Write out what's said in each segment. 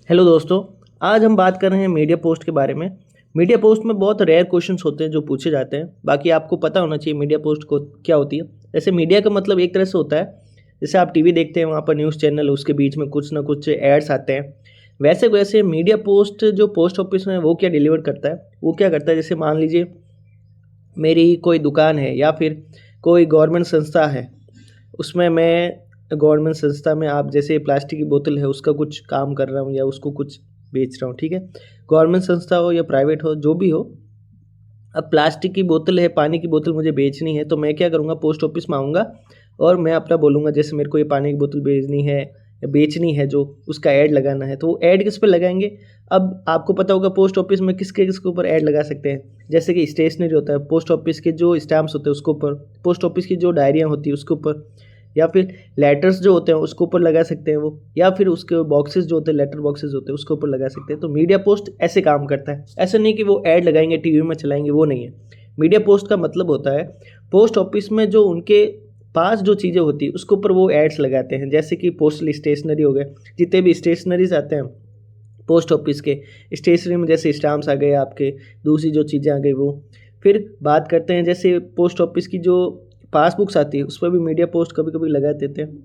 Hello दोस्तों। आज हम बात कर रहे हैं मीडिया पोस्ट के बारे में। मीडिया पोस्ट में बहुत रेयर क्वेश्चंस होते हैं जो पूछे जाते हैं। बाकी आपको पता होना चाहिए मीडिया पोस्ट को क्या होती है। जैसे मीडिया का मतलब एक तरह से होता है, जैसे आप टीवी देखते हैं, वहाँ पर न्यूज़ चैनल, उसके बीच में कुछ ना कुछ एड्स आते हैं। वैसे वैसे मीडिया पोस्ट जो पोस्ट ऑफिस में वो क्या डिलीवर करता है, वो क्या करता है, जैसे मान लीजिए मेरी कोई दुकान है या फिर कोई गवर्नमेंट संस्था है, उसमें मैं गवर्नमेंट संस्था में आप जैसे प्लास्टिक की बोतल है उसका कुछ काम कर रहा हूँ या उसको कुछ बेच रहा हूँ, ठीक है। गवर्नमेंट संस्था हो या प्राइवेट हो, जो भी हो, अब प्लास्टिक की बोतल है, पानी की बोतल मुझे बेचनी है, तो मैं क्या करूँगा, पोस्ट ऑफिस में आऊँगा और मैं अपना बोलूँगा जैसे मेरे को ये पानी की बोतल बेचनी है या बेचनी है, जो उसका ऐड लगाना है। तो वो ऐड किस पे लगाएंगे? अब आपको पता होगा पोस्ट ऑफिस में किसके किसके ऊपर ऐड लगा सकते हैं। जैसे कि स्टेशनरी होता है, पोस्ट ऑफिस के जो स्टैम्प्स होते हैं उसके ऊपर, पोस्ट ऑफिस की जो डायरियाँ होती है उसके ऊपर, या फिर लेटर्स जो होते हैं उसके ऊपर लगा सकते हैं वो, या फिर उसके बॉक्सेस जो होते हैं, लेटर बॉक्सेस होते हैं, उसके ऊपर लगा सकते हैं। तो मीडिया पोस्ट ऐसे काम करता है। ऐसा नहीं कि वो ऐड लगाएंगे टीवी में चलाएंगे, वो नहीं है। मीडिया पोस्ट का मतलब होता है पोस्ट ऑफिस में जो उनके पास जो चीज़ें होती है उसके ऊपर वो एड्स लगाते हैं। जैसे कि पोस्टल स्टेशनरी हो गए, जितने भी स्टेशनरीज आते हैं पोस्ट ऑफिस के, स्टेशनरी में जैसे स्टाम्प्स आ गए आपके, दूसरी जो चीज़ें आ गई वो। फिर बात करते हैं जैसे पोस्ट ऑफिस की जो पासबुक्स आती है उस पर भी मीडिया पोस्ट कभी कभी लगा देते हैं,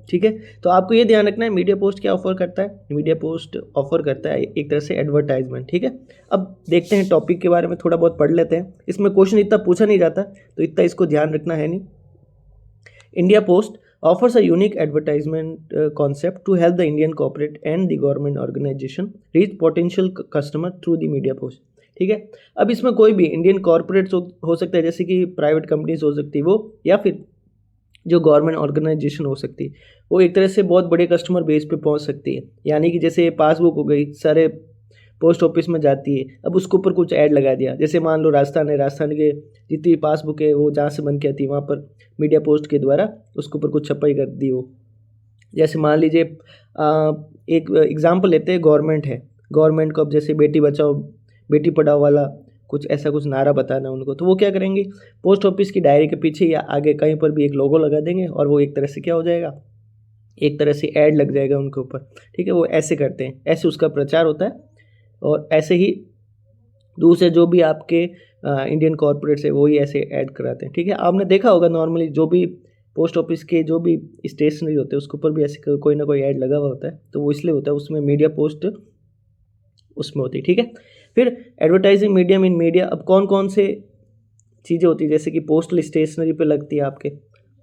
ठीक है। तो आपको ये ध्यान रखना है मीडिया पोस्ट क्या ऑफर करता है। मीडिया पोस्ट ऑफर करता है एक तरह से एडवर्टाइजमेंट, ठीक है। अब देखते हैं टॉपिक के बारे में, थोड़ा बहुत पढ़ लेते हैं। इसमें क्वेश्चन इतना पूछा नहीं जाता तो इतना इसको ध्यान रखना है नहीं। India Post offers a unique advertisement concept to help the Indian corporate and the government organization reach potential customer through the media post, ठीक है। अब इसमें कोई भी इंडियन कॉर्पोरेट्स हो सकता है, जैसे कि प्राइवेट कंपनीज हो सकती है वो, या फिर जो गवर्नमेंट ऑर्गेनाइजेशन हो सकती है, वो एक तरह से बहुत बड़े कस्टमर बेस पे पहुंच सकती है। यानी कि जैसे पासबुक हो गई, सारे पोस्ट ऑफिस में जाती है, अब उसके ऊपर कुछ ऐड लगा दिया। जैसे मान लो राजस्थान है, राजस्थान के जितनी पासबुक है वो जहाँ से बन के आती है वहाँ पर मीडिया पोस्ट के द्वारा उसके ऊपर कुछ छपाई कर दी हो। जैसे मान लीजिए एक एग्जांपल लेते हैं, गवर्नमेंट है, गवर्नमेंट को अब जैसे बेटी बचाओ बेटी पढ़ाओ वाला कुछ ऐसा कुछ नारा बताना उनको, तो वो क्या करेंगे, पोस्ट ऑफिस की डायरी के पीछे या आगे कहीं पर भी एक लोगो लगा देंगे और वो एक तरह से क्या हो जाएगा, एक तरह से ऐड लग जाएगा उनके ऊपर, ठीक है। वो ऐसे करते हैं, ऐसे उसका प्रचार होता है। और ऐसे ही दूसरे जो भी आपके इंडियन कॉर्पोरेट्स है वही ऐसे ऐड कराते हैं, ठीक है। आपने देखा होगा नॉर्मली जो भी पोस्ट ऑफिस के जो भी स्टेशनरी होते हैं उसके ऊपर भी ऐसे कोई ना कोई ऐड लगा हुआ होता है, तो वो इसलिए होता है, उसमें मीडिया पोस्ट उसमें होती है, ठीक है। फिर एडवर्टाइजिंग मीडियम इन मीडिया, अब कौन कौन से चीज़ें होती है, जैसे कि पोस्टल स्टेशनरी पे लगती है, आपके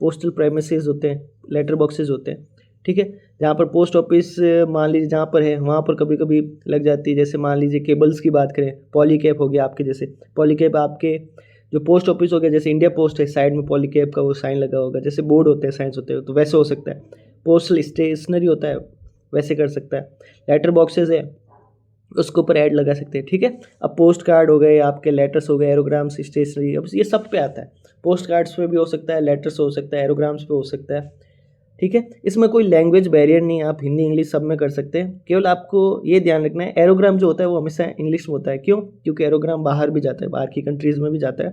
पोस्टल प्रेमिसेस होते हैं, लेटर बॉक्सेस होते हैं, ठीक है। जहाँ पर पोस्ट ऑफिस मान लीजिए जहाँ पर है वहाँ पर कभी कभी लग जाती है। जैसे मान लीजिए केबल्स की बात करें, पॉलीकैब हो गया आपके, जैसे पॉलीकैब आपके जो पोस्ट ऑफिस हो गया, जैसे इंडिया पोस्ट है, साइड में पॉलीकैब का वो साइन लगा होगा। जैसे बोर्ड होते हैं, साइंस होते हैं, तो वैसे हो सकता है। पोस्टल स्टेशनरी होता है, वैसे कर सकता है। लेटर बॉक्सेस है, उसके ऊपर ऐड लगा सकते हैं, ठीक है। अब पोस्ट कार्ड हो गए आपके, लेटर्स हो गए, एरोग्राम्स, स्टेशनरी, अब ये सब पे आता है। पोस्ट कार्ड्स पे भी हो सकता है, लेटर्स हो सकता है, एरोग्राम्स पे हो सकता है, ठीक है। इसमें कोई लैंग्वेज बैरियर नहीं है, आप हिंदी इंग्लिश सब में कर सकते हैं। केवल आपको ये ध्यान रखना है एरोग्राम जो होता है वो हमेशा इंग्लिश में होता है। क्यों? क्योंकि एरोग्राम बाहर भी जाता है, बाहर की कंट्रीज़ में भी जाता है,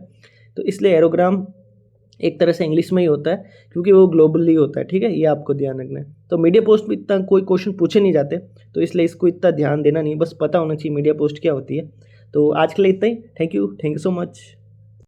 तो इसलिए एरोग्राम एक तरह से इंग्लिश में ही होता है, क्योंकि वो ग्लोबली होता है, ठीक है। ये आपको ध्यान रखना है। तो मीडिया पोस्ट में इतना कोई क्वेश्चन पूछे नहीं जाते, तो इसलिए इसको इतना ध्यान देना नहीं, बस पता होना चाहिए मीडिया पोस्ट क्या होती है। तो आज के लिए इतना ही। Thank you so much.